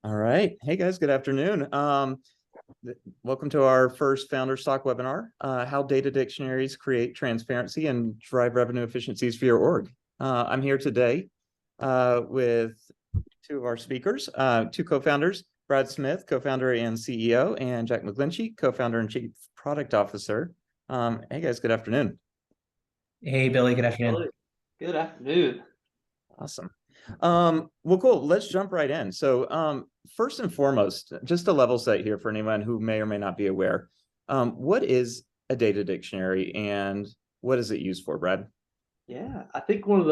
All right. Hey guys, good afternoon. Welcome to our first Founders Talk webinar, how data dictionaries create transparency and drive revenue efficiencies for your org. I'm here today with two of our speakers, two co-founders, Brad Smith, co-founder and CEO, and Jack McGlinchey, co-founder and chief product officer. Hey guys, good afternoon. Hey, Billy, good afternoon. Good afternoon. Awesome. Well, cool. Let's jump right in. So first and foremost, just a level set here for anyone who may or may not be aware. What is a data dictionary and what is it used for, Brad? Yeah, I think one of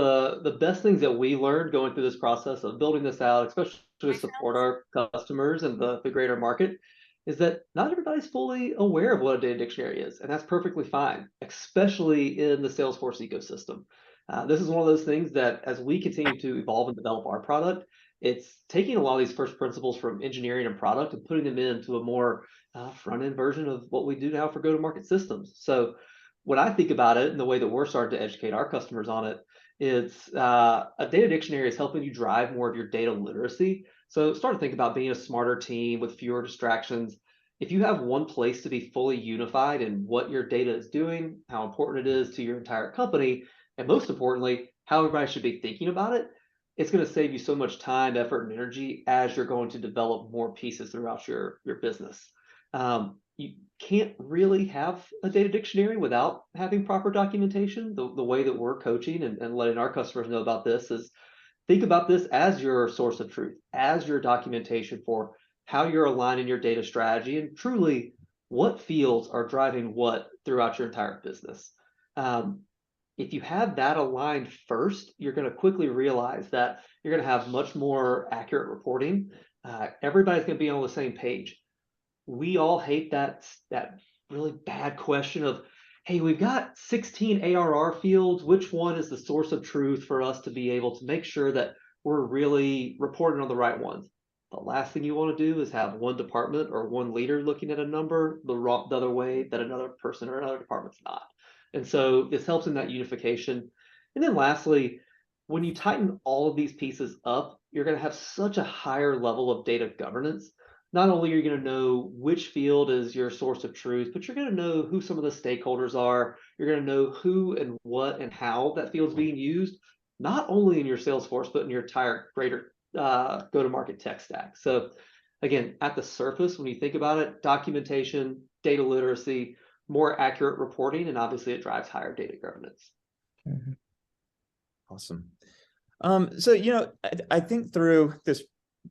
the best things that we learned going through this process of building this out, especially to support our customers and the greater market, is that not everybody's fully aware of what a data dictionary is, and that's perfectly fine, especially in the Salesforce ecosystem. This is one of those things that as we continue to evolve and develop our product, it's taking a lot of these first principles from engineering and product and putting them into a more front-end version of what we do now for go-to-market systems. So when I think about it and the way that we're starting to educate our customers on it, it's a data dictionary is helping you drive more of your data literacy. So start to think about being a smarter team with fewer distractions. If you have one place to be fully unified in what your data is doing, how important it is to your entire company, and most importantly, how everybody should be thinking about it, it's going to save you so much time, effort, and energy as you're going to develop more pieces throughout your business. You can't really have a data dictionary without having proper documentation. The way that we're coaching and letting our customers know about this is think about this as your source of truth, as your documentation for how you're aligning your data strategy and truly what fields are driving what throughout your entire business. If you have that aligned first, you're going to quickly realize that you're going to have much more accurate reporting. Everybody's going to be on the same page. We all hate that really bad question of, hey, we've got 16 ARR fields. Which one is the source of truth for us to be able to make sure that we're really reporting on the right ones? The last thing you want to do is have one department or one leader looking at a number the other way that another person or another department's not. And so this helps in that unification. And then lastly, when you tighten all of these pieces up, you're going to have such a higher level of data governance. Not only are you going to know which field is your source of truth, but you're going to know who some of the stakeholders are. You're going to know who and what and how that field's being used, not only in your Salesforce, but in your entire greater go-to-market tech stack. So again, at the surface, when you think about it, documentation, data literacy, more accurate reporting, and obviously it drives higher data governance. Mm-hmm. Awesome. So, I think through this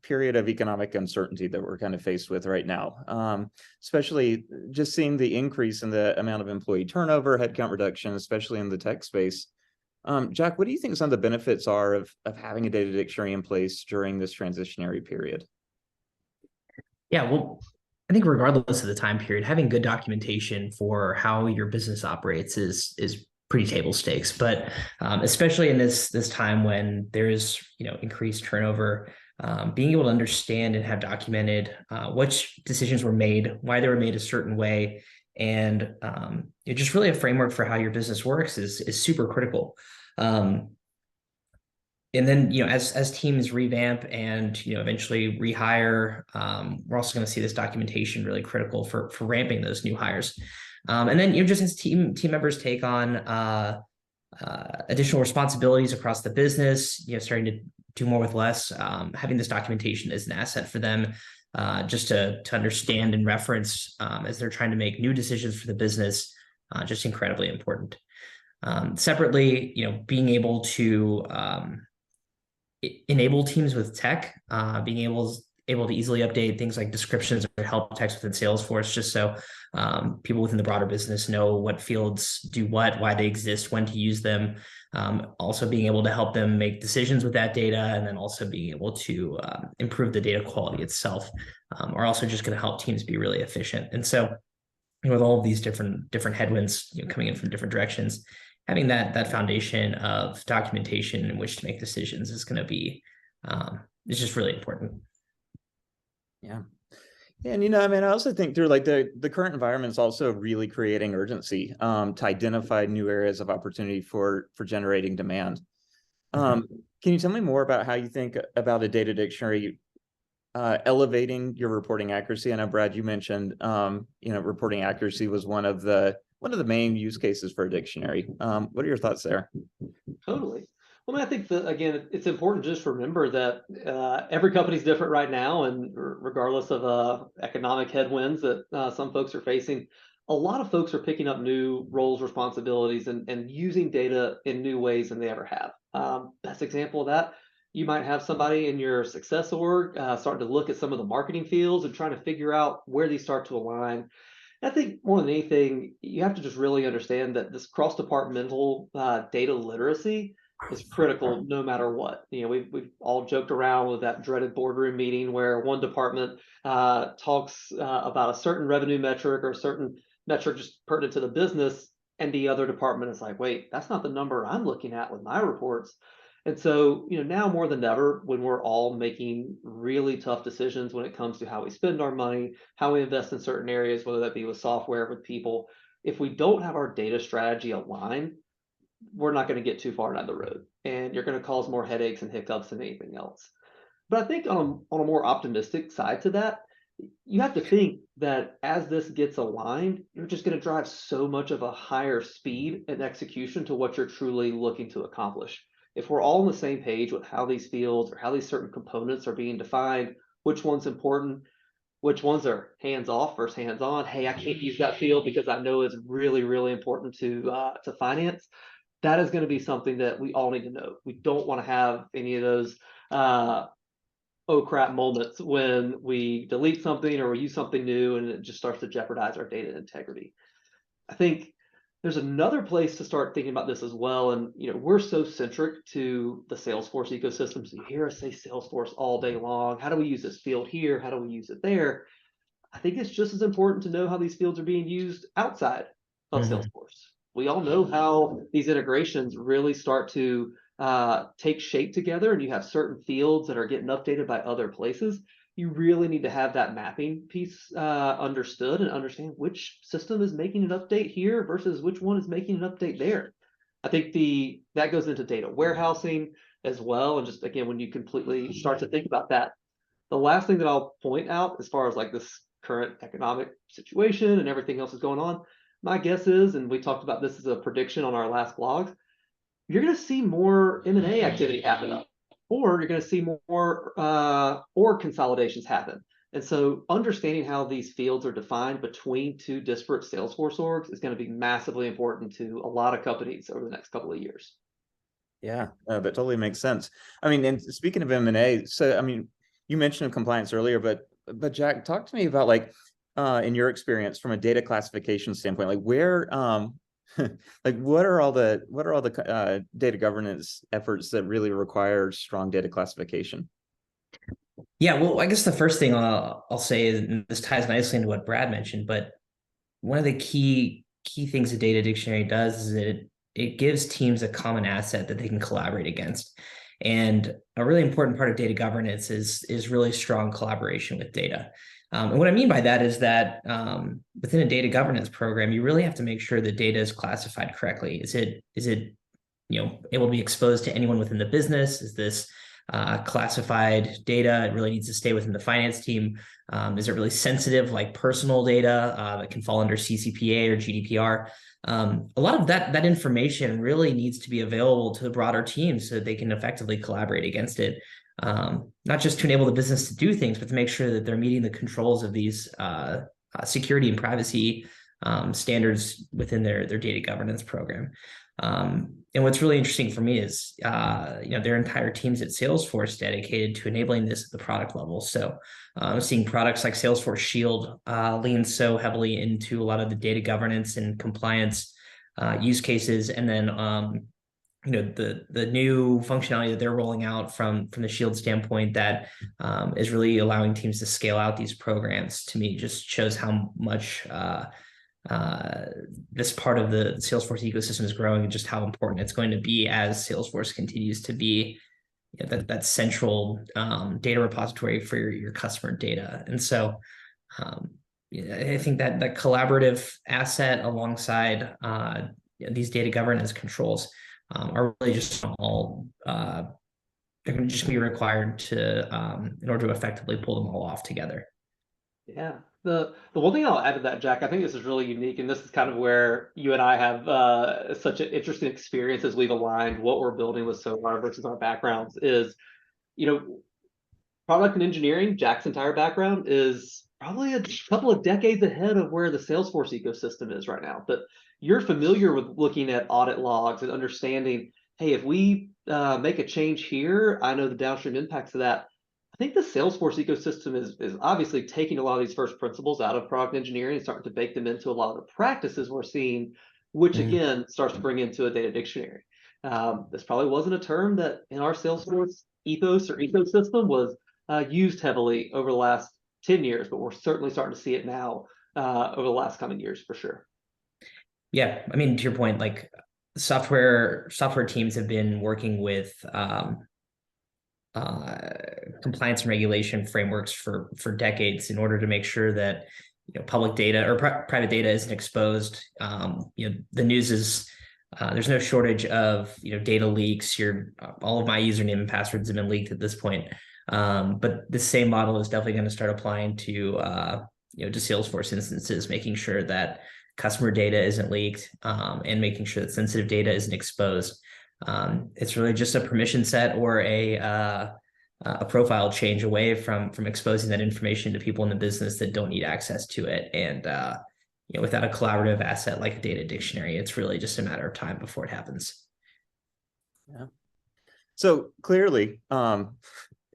period of economic uncertainty that we're kind of faced with right now, especially just seeing the increase in the amount of employee turnover, headcount reduction, especially in the tech space. Jack, what do you think some of the benefits are of having a data dictionary in place during this transitionary period? Yeah, well, I think regardless of the time period, having good documentation for how your business operates is pretty table stakes. But especially in this time when there is increased turnover, being able to understand and have documented which decisions were made, why they were made a certain way, and just really a framework for how your business works is super critical. And then, as teams revamp and, eventually rehire, we're also going to see this documentation really critical for ramping those new hires. And then, just as team members take on additional responsibilities across the business, starting to do more with less, having this documentation is an asset for them, just to understand and reference as they're trying to make new decisions for the business, just incredibly important. Separately, being able to enable teams with tech, being able to easily update things like descriptions or help text within Salesforce, just so people within the broader business know what fields do what, why they exist, when to use them. Also being able to help them make decisions with that data, and then also being able to improve the data quality itself, are also just going to help teams be really efficient. And so with all of these different headwinds coming in from different directions, having that foundation of documentation in which to make decisions is going to be it's just really important. Yeah. And I also think through like the current environment is also really creating urgency to identify new areas of opportunity for generating demand. Can you tell me more about how you think about a data dictionary elevating your reporting accuracy. I know, Brad, you mentioned, reporting accuracy was one of the main use cases for a dictionary. What are your thoughts there? Totally. Well, I mean, I think that, again, it's important to just remember that every company's different right now, and regardless of economic headwinds that some folks are facing, a lot of folks are picking up new roles, responsibilities, and using data in new ways than they ever have. Best example of that, you might have somebody in your success org starting to look at some of the marketing fields and trying to figure out where these start to align. I think more than anything, you have to just really understand that this cross-departmental data literacy is critical no matter what. We've all joked around with that dreaded boardroom meeting where one department talks about a certain revenue metric or a certain metric just pertinent to the business, and the other department is like, wait, that's not the number I'm looking at with my reports. And so, now more than ever, when we're all making really tough decisions when it comes to how we spend our money, how we invest in certain areas, whether that be with software, with people, if we don't have our data strategy aligned, we're not going to get too far down the road, and you're going to cause more headaches and hiccups than anything else. But I think on a more optimistic side to that, you have to think that as this gets aligned, you're just going to drive so much of a higher speed and execution to what you're truly looking to accomplish. If we're all on the same page with how these fields or how these certain components are being defined, which one's important, which ones are hands off versus hands on. Hey, I can't use that field because I know it's really, really important to finance. That is going to be something that we all need to know. We don't want to have any of those oh crap moments when we delete something or we use something new and it just starts to jeopardize our data integrity. I think there's another place to start thinking about this as well. And we're so centric to the Salesforce ecosystem. So you hear us say Salesforce all day long. How do we use this field here? How do we use it there? I think it's just as important to know how these fields are being used outside of Salesforce. We all know how these integrations really start to take shape together, and you have certain fields that are getting updated by other places. You really need to have that mapping piece understood and understand which system is making an update here versus which one is making an update there. I think that goes into data warehousing as well. And just again, when you completely start to think about that, the last thing that I'll point out as far as like this current economic situation and everything else is going on, my guess is, and we talked about this as a prediction on our last blogs, you're going to see more M&A activity happen up, or you're going to see more org consolidations happen. And so understanding how these fields are defined between two disparate Salesforce orgs is going to be massively important to a lot of companies over the next couple of years. Yeah, that totally makes sense. I mean, and speaking of M&A, so I mean, you mentioned compliance earlier, but Jack, talk to me about in your experience from a data classification standpoint, like where like what are all the data governance efforts that really require strong data classification? Yeah, well, I guess the first thing I'll say is, and this ties nicely into what Brad mentioned, but one of the key things a data dictionary does is that it gives teams a common asset that they can collaborate against. And a really important part of data governance is really strong collaboration with data. And what I mean by that is that within a data governance program, you really have to make sure the data is classified correctly. Is it able to be exposed to anyone within the business? Is this classified data? It really needs to stay within the finance team. Is it really sensitive, like personal data that can fall under CCPA or GDPR? A lot of that information really needs to be available to the broader team so that they can effectively collaborate against it. Not just to enable the business to do things, but to make sure that they're meeting the controls of these security and privacy standards within their data governance program. And what's really interesting for me is, their entire teams at Salesforce dedicated to enabling this at the product level. So seeing products like Salesforce Shield lean so heavily into a lot of the data governance and compliance use cases. And then, the new functionality that they're rolling out from the Shield standpoint that is really allowing teams to scale out these programs, to me just shows how much this part of the Salesforce ecosystem is growing, and just how important it's going to be as Salesforce continues to be that central data repository for your customer data. And so I think that collaborative asset alongside these data governance controls are really just all they're just going to be required to, in order to effectively pull them all off together. Yeah. The one thing I'll add to that, Jack, I think this is really unique, and this is kind of where you and I have such an interesting experience as we've aligned what we're building with Sonar versus our backgrounds is, you know, product and engineering, Jack's entire background is probably a couple of decades ahead of where the Salesforce ecosystem is right now. But you're familiar with looking at audit logs and understanding, hey, if we make a change here, I know the downstream impacts of that. I think the Salesforce ecosystem is obviously taking a lot of these first principles out of product engineering and starting to bake them into a lot of the practices we're seeing, which again starts to bring into a data dictionary. This probably wasn't a term that in our Salesforce ethos or ecosystem was used heavily over the last 10 years, but we're certainly starting to see it now over the last coming years for sure. Yeah, I mean, to your point, like software teams have been working with compliance and regulation frameworks for decades in order to make sure that public data or private data isn't exposed. The news is there's no shortage of data leaks. All of my username and passwords have been leaked at this point. But the same model is definitely going to start applying to to Salesforce instances, making sure that customer data isn't leaked and making sure that sensitive data isn't exposed. It's really just a permission set or a profile change away from exposing that information to people in the business that don't need access to it. And without a collaborative asset like a data dictionary, it's really just a matter of time before it happens. Yeah. So clearly,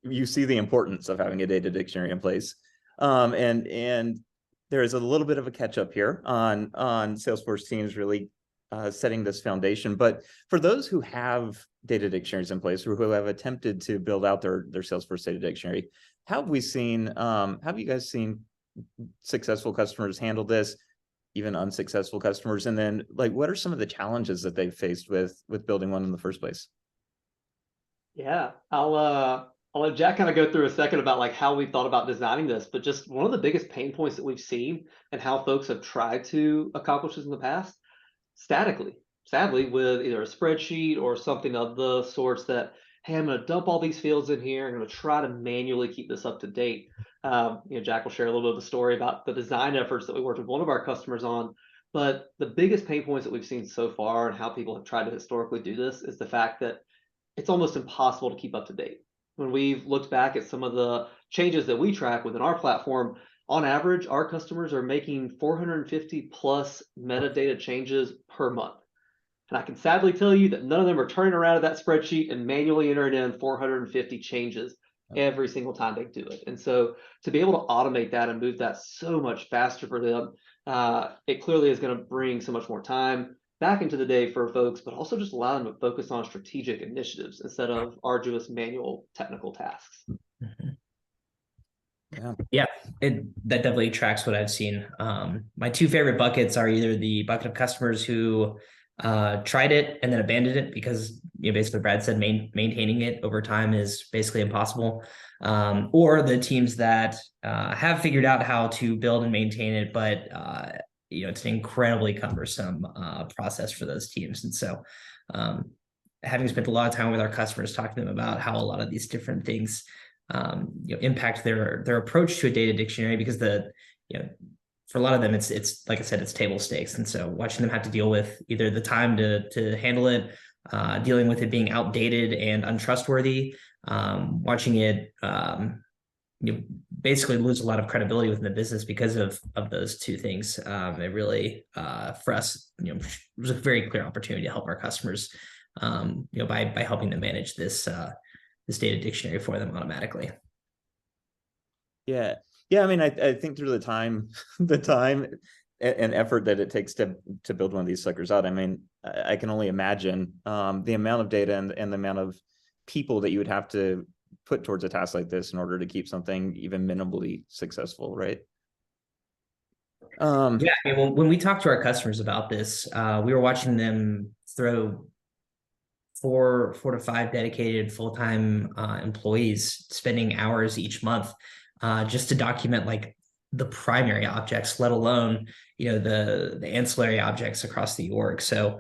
you see the importance of having a data dictionary in place, and there is a little bit of a catch up here on Salesforce teams really setting this foundation. But for those who have data dictionaries in place or who have attempted to build out their Salesforce data dictionary, have you guys seen successful customers handle this, even unsuccessful customers? And then what are some of the challenges that they've faced with building one in the first place? Yeah, I'll let Jack kind of go through a second about how we thought about designing this, but just one of the biggest pain points that we've seen and how folks have tried to accomplish this in the past, statically, sadly, with either a spreadsheet or something of the sorts that, hey, I'm going to dump all these fields in here. I'm going to try to manually keep this up to date. Jack will share a little bit of the story about the design efforts that we worked with one of our customers on. But the biggest pain points that we've seen so far and how people have tried to historically do this is the fact that it's almost impossible to keep up to date. When we've looked back at some of the changes that we track within our platform, on average, our customers are making 450 plus metadata changes per month. And I can sadly tell you that none of them are turning around at that spreadsheet and manually entering in 450 changes every single time they do it. And so to be able to automate that and move that so much faster for them, it clearly is going to bring so much more time back into the day for folks, but also just allow them to focus on strategic initiatives instead of arduous manual technical tasks. Yeah, that definitely tracks what I've seen. My two favorite buckets are either the bucket of customers who tried it and then abandoned it because basically Brad said maintaining it over time is basically impossible, or the teams that have figured out how to build and maintain it, but it's an incredibly cumbersome process for those teams. And so having spent a lot of time with our customers talking to them about how a lot of these different things impact their approach to a data dictionary, because for a lot of them it's like I said, it's table stakes. And so watching them have to deal with either the time to handle it, dealing with it being outdated and untrustworthy, watching it basically lose a lot of credibility within the business because of those two things. It really for us was a very clear opportunity to help our customers by helping them manage this data dictionary for them automatically. Yeah. I mean, I think through the time and effort that it takes to build one of these suckers out, I mean, I can only imagine the amount of data and the amount of people that you would have to put towards a task like this in order to keep something even minimally successful, right? Yeah. Well, when we talked to our customers about this, we were watching them throw four to five dedicated full-time employees spending hours each month just to document the primary objects, let alone the ancillary objects across the org. So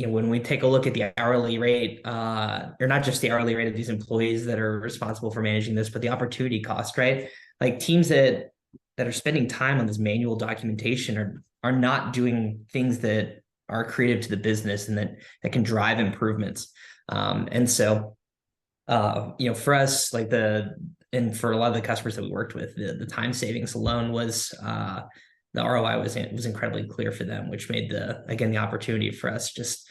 when we take a look at the hourly rate, or not just the hourly rate of these employees that are responsible for managing this, but the opportunity cost, right? Like teams that are spending time on this manual documentation are not doing things that are creative to the business and that can drive improvements. And so, for us, and for a lot of the customers that we worked with, the time savings alone was the ROI was incredibly clear for them, which made the opportunity for us just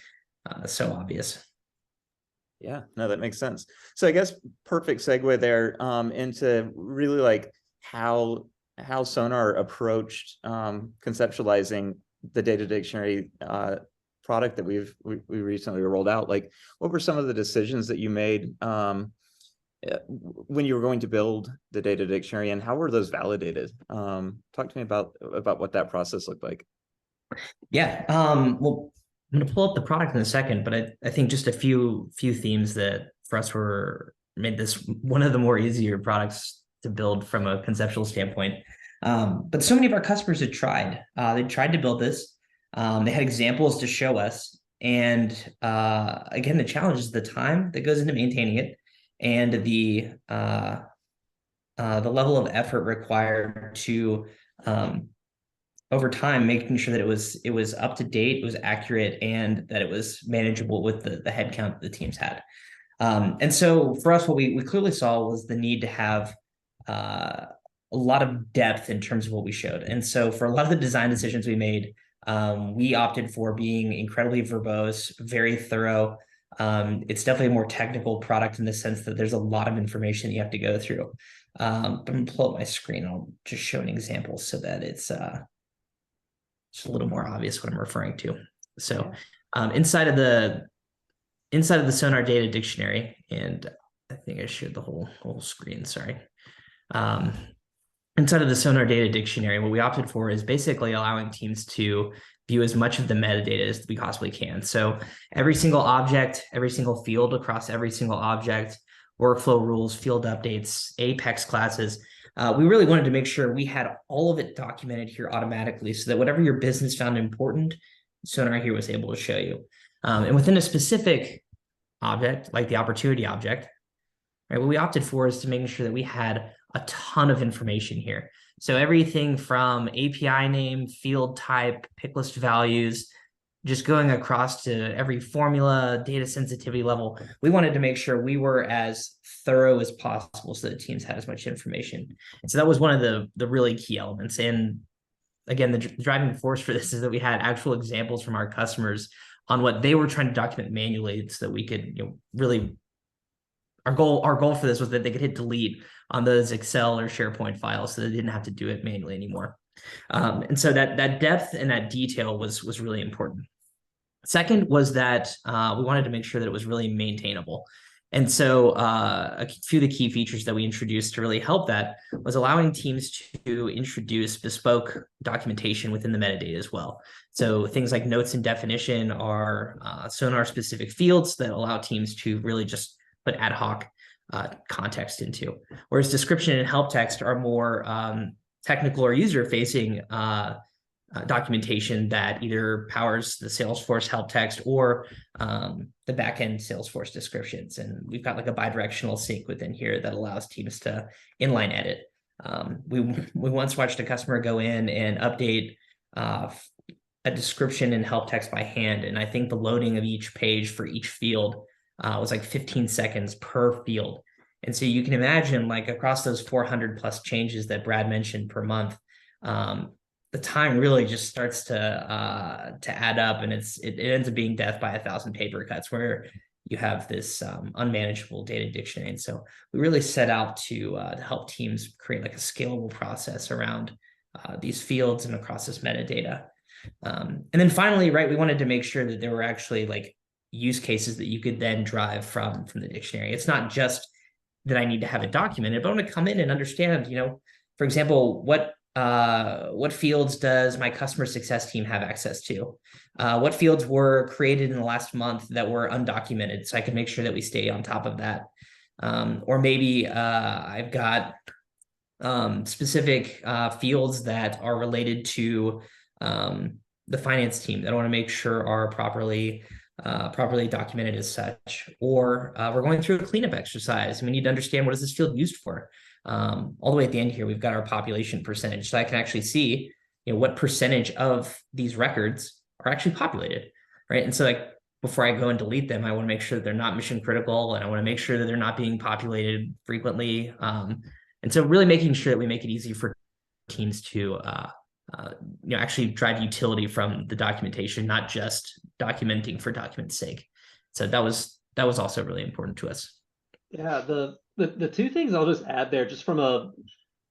so obvious. Yeah, no, that makes sense. So I guess perfect segue there into really like how Sonar approached conceptualizing the data dictionary product that we recently rolled out. Like, what were some of the decisions that you made when you were going to build the data dictionary, and how were those validated? Talk to me about what that process looked like. Yeah. Well, I'm going to pull up the product in a second, but I think just a few themes that for us made this one of the more easier products to build from a conceptual standpoint. But so many of our customers had tried. They tried to build this. They had examples to show us. And again, the challenge is the time that goes into maintaining it and the level of effort required to over time, making sure that it was up to date, it was accurate, and that it was manageable with the headcount the teams had. And so for us, what we clearly saw was the need to have a lot of depth in terms of what we showed. And so for a lot of the design decisions we made, we opted for being incredibly verbose, very thorough. It's definitely a more technical product in the sense that there's a lot of information you have to go through. But I'm going to pull up my screen. I'll just show an example so that it's just a little more obvious what I'm referring to. So inside of the Sonar data dictionary, and I think I shared the whole screen, sorry. Inside of the Sonar data dictionary, what we opted for is basically allowing teams to view as much of the metadata as we possibly can. So every single object, every single field across every single object, workflow rules, field updates, Apex classes, we really wanted to make sure we had all of it documented here automatically so that whatever your business found important, Sonar here was able to show you. And within a specific object, like the opportunity object, right, what we opted for is to making sure that we had a ton of information here. So everything from API name, field type, pick list values, just going across to every formula, data sensitivity level, we wanted to make sure we were as thorough as possible so that teams had as much information. And so that was one of the really key elements. And again, the driving force for this is that we had actual examples from our customers on what they were trying to document manually so that we could really, our goal for this was that they could hit delete on those Excel or SharePoint files so they didn't have to do it manually anymore. And so that depth and that detail was really important. Second was that we wanted to make sure that it was really maintainable. And so a few of the key features that we introduced to really help that was allowing teams to introduce bespoke documentation within the metadata as well. So things like notes and definition are Sonar specific fields that allow teams to really just put ad hoc context into, whereas description and help text are more technical or user-facing documentation that either powers the Salesforce help text or the backend Salesforce descriptions. And we've got like a bidirectional sync within here that allows teams to inline edit. We once watched a customer go in and update a description and help text by hand. And I think the loading of each page for each field was like 15 seconds per field. And so you can imagine, like, across those 400 plus changes that Brad mentioned per month, the time really just starts to add up, and it ends up being death by 1,000 paper cuts, where you have this unmanageable data dictionary. And so we really set out to help teams create like a scalable process around these fields and across this metadata. And then finally, right, we wanted to make sure that there were actually like use cases that you could then drive from the dictionary. It's not just that I need to have it documented, but I want to come in and understand, for example, what fields does my customer success team have access to? What fields were created in the last month that were undocumented, so I can make sure that we stay on top of that. Or maybe I've got specific fields that are related to the finance team that I want to make sure are properly properly documented as such, or we're going through a cleanup exercise and we need to understand what is this field used for. All the way at the end here, we've got our population percentage, so I can actually see, what percentage of these records are actually populated, right? And so like before I go and delete them, I want to make sure that they're not mission critical, and I want to make sure that they're not being populated frequently. And so really making sure that we make it easy for teams to actually drive utility from the documentation, not just documenting for document's sake. So that was also really important to us. Yeah, the two things I'll just add there, just from a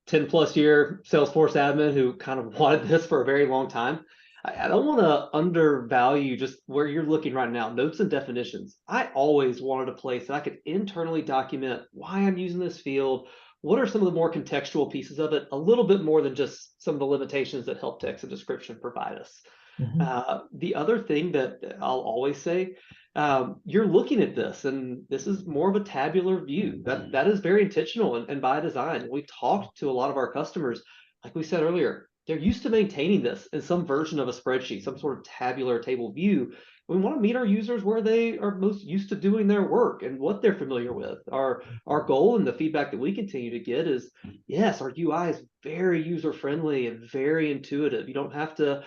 10+ year Salesforce admin who kind of wanted this for a very long time. I don't want to undervalue just where you're looking right now, notes and definitions. I always wanted a place that I could internally document why I'm using this field. What are some of the more contextual pieces of it? A little bit more than just some of the limitations that help text and description provide us. The other thing that I'll always say, you're looking at this, and this is more of a tabular view. That is very intentional and by design. We've talked to a lot of our customers, like we said earlier, they're used to maintaining this in some version of a spreadsheet, some sort of tabular table view. We want to meet our users where they are most used to doing their work and what they're familiar with. Our goal and the feedback that we continue to get is, yes, our UI is very user-friendly and very intuitive. You don't have to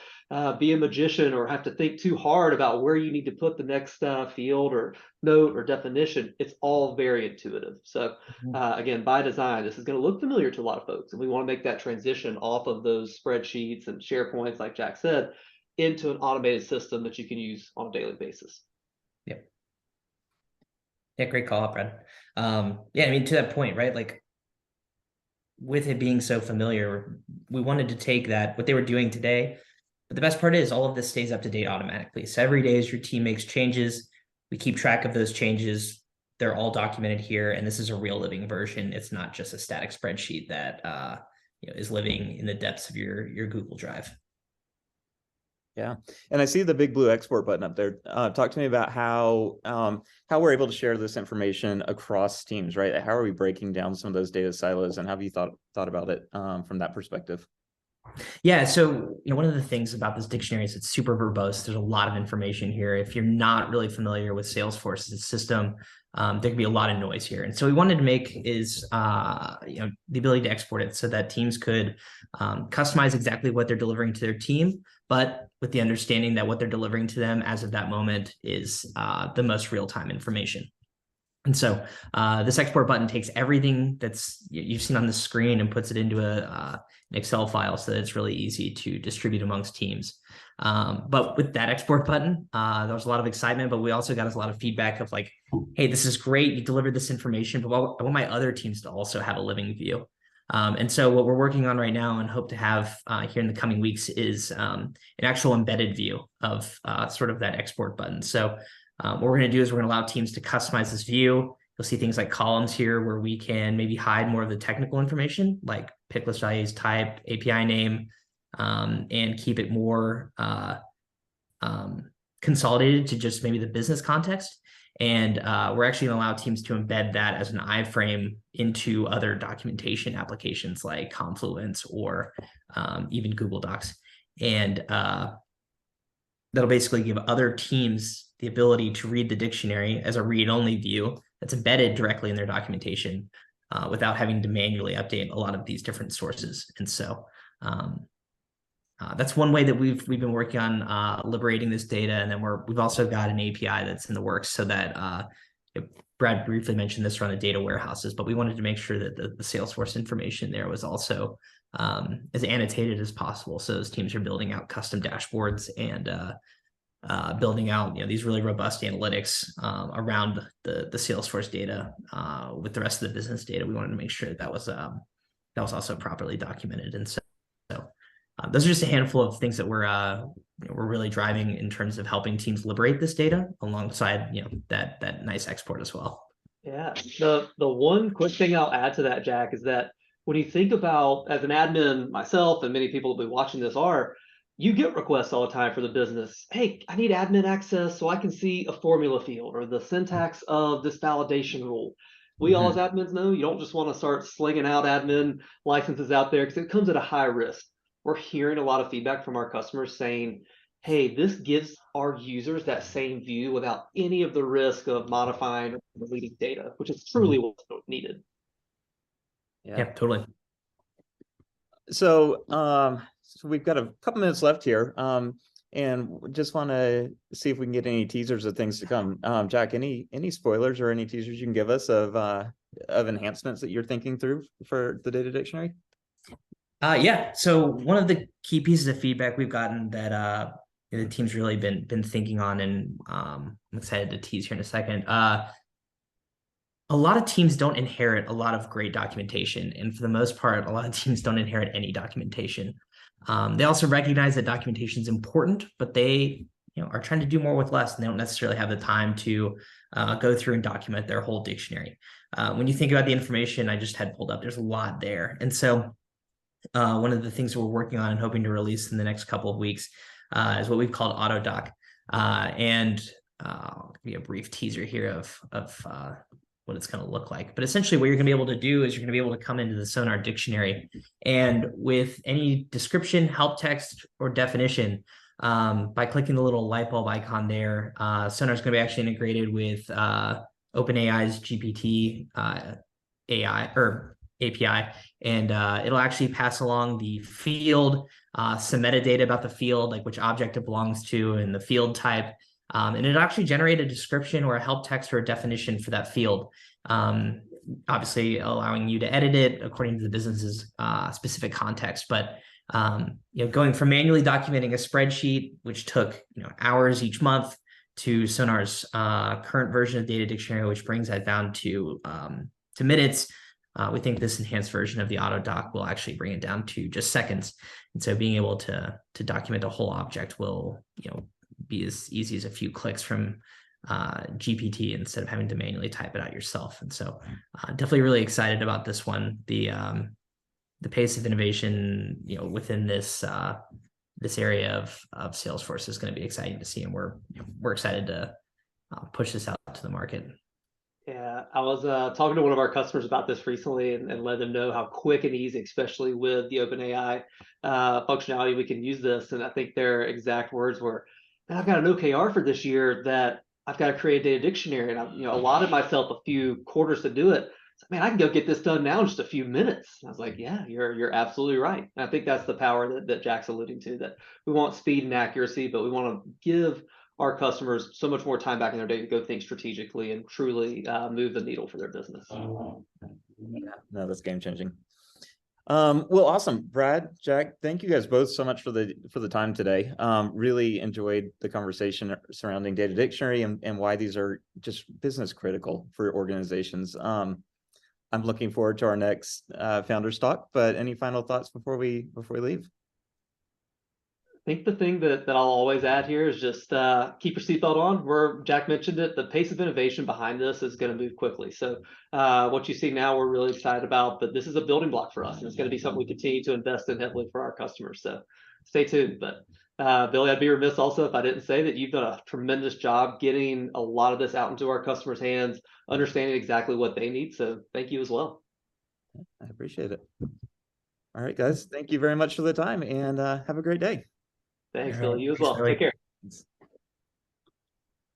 be a magician or have to think too hard about where you need to put the next field or note or definition. It's all very intuitive. So again, by design, this is going to look familiar to a lot of folks, and we want to make that transition off of those spreadsheets and SharePoints, like Jack said, into an automated system that you can use on a daily basis. Yep. Yeah, great call out, Brad. Yeah, I mean, to that point, right? Like with it being so familiar, we wanted to take that, what they were doing today. But the best part is all of this stays up to date automatically. So every day as your team makes changes, we keep track of those changes. They're all documented here, and this is a real living version. It's not just a static spreadsheet that is living in the depths of your Google Drive. Yeah, and I see the big blue export button up there. Talk to me about how we're able to share this information across teams, right? How are we breaking down some of those data silos, and how have you thought about it from that perspective? Yeah, so one of the things about this dictionary is it's super verbose. There's a lot of information here. If you're not really familiar with Salesforce's system, there can be a lot of noise here. And so we wanted to make is the ability to export it so that teams could customize exactly what they're delivering to their team, but with the understanding that what they're delivering to them as of that moment is the most real-time information. And so this export button takes everything that's you've seen on the screen and puts it into an Excel file so that it's really easy to distribute amongst teams. But with that export button, there was a lot of excitement, but we also got a lot of feedback of like, hey, this is great. You delivered this information, but I want my other teams to also have a living view. And so what we're working on right now and hope to have here in the coming weeks is an actual embedded view of sort of that export button. So what we're going to do is we're going to allow teams to customize this view. You'll see things like columns here where we can maybe hide more of the technical information like pick list values, type, API name, and keep it more consolidated to just maybe the business context. And we're actually going to allow teams to embed that as an iframe into other documentation applications like Confluence or even Google Docs. And that'll basically give other teams the ability to read the dictionary as a read-only view that's embedded directly in their documentation without having to manually update a lot of these different sources. And so that's one way that we've been working on liberating this data. And then we've also got an API that's in the works so that Brad briefly mentioned this around the data warehouses, but we wanted to make sure that the Salesforce information there was also as annotated as possible. So those teams are building out custom dashboards and building out these really robust analytics around the Salesforce data with the rest of the business data. We wanted to make sure that was also properly documented. And so those are just a handful of things that we're really driving in terms of helping teams liberate this data alongside that nice export as well. Yeah, the one quick thing I'll add to that, Jack, is that when you think about, as an admin myself and many people will be watching this you get requests all the time for the business. Hey, I need admin access so I can see a formula field or the syntax of this validation rule. We all as admins know you don't just want to start slinging out admin licenses out there because it comes at a high risk. We're hearing a lot of feedback from our customers saying, hey, this gives our users that same view without any of the risk of modifying or deleting data, which is truly what's needed. Yeah, totally. So, so we've got a couple minutes left here. And just want to see if we can get any teasers of things to come. Jack, any spoilers or any teasers you can give us of enhancements that you're thinking through for the data dictionary? Yeah. So one of the key pieces of feedback we've gotten that the team's really been thinking on, and I'm excited to tease here in a second. A lot of teams don't inherit a lot of great documentation, and for the most part, a lot of teams don't inherit any documentation. They also recognize that documentation is important, but they are trying to do more with less, and they don't necessarily have the time to go through and document their whole dictionary. When you think about the information I just had pulled up, there's a lot there, and so one of the things we're working on and hoping to release in the next couple of weeks is what we've called AutoDoc, and I'll give you a brief teaser here of what it's going to look like. But essentially what you're going to be able to do is you're going to be able to come into the Sonar dictionary, and with any description, help text, or definition, by clicking the little light bulb icon there, Sonar is going to be actually integrated with OpenAI's GPT AI or API, and it'll actually pass along the field, some metadata about the field, like which object it belongs to and the field type. And it'll actually generate a description or a help text or a definition for that field, obviously allowing you to edit it according to the business's specific context. But going from manually documenting a spreadsheet, which took hours each month, to Sonar's current version of Data Dictionary, which brings that down to minutes. We think this enhanced version of the AutoDoc will actually bring it down to just seconds. And so being able to document a whole object will be as easy as a few clicks from GPT instead of having to manually type it out yourself. And so definitely really excited about this one. The pace of innovation within this this area of Salesforce is going to be exciting to see, and we're excited to push this out to the market. Yeah, I was talking to one of our customers about this recently and let them know how quick and easy, especially with the OpenAI functionality, we can use this. And I think their exact words were, I've got an OKR for this year that I've got to create a data dictionary, and I've allotted myself a few quarters to do it. So, man, I can go get this done now in just a few minutes. And I was like, yeah, you're absolutely right. And I think that's the power that Jack's alluding to, that we want speed and accuracy, but we want to give our customers so much more time back in their day to go think strategically and truly move the needle for their business. Yeah, no, that's game changing. Well, awesome. Brad, Jack, thank you guys both so much for the time today. Really enjoyed the conversation surrounding Data Dictionary and why these are just business critical for organizations. I'm looking forward to our next Founders Talk, but any final thoughts before we leave? I think the thing that I'll always add here is just keep your seatbelt on. Where Jack mentioned it, the pace of innovation behind this is going to move quickly. So what you see now, we're really excited about, but this is a building block for us, and it's going to be something we continue to invest in heavily for our customers. So stay tuned. But Billy, I'd be remiss also if I didn't say that you've done a tremendous job getting a lot of this out into our customers' hands, understanding exactly what they need. So thank you as well. I appreciate it. All right, guys, thank you very much for the time, and have a great day. Thanks, All right. Billy. You as Thanks, well. Billy. Take care. Thanks.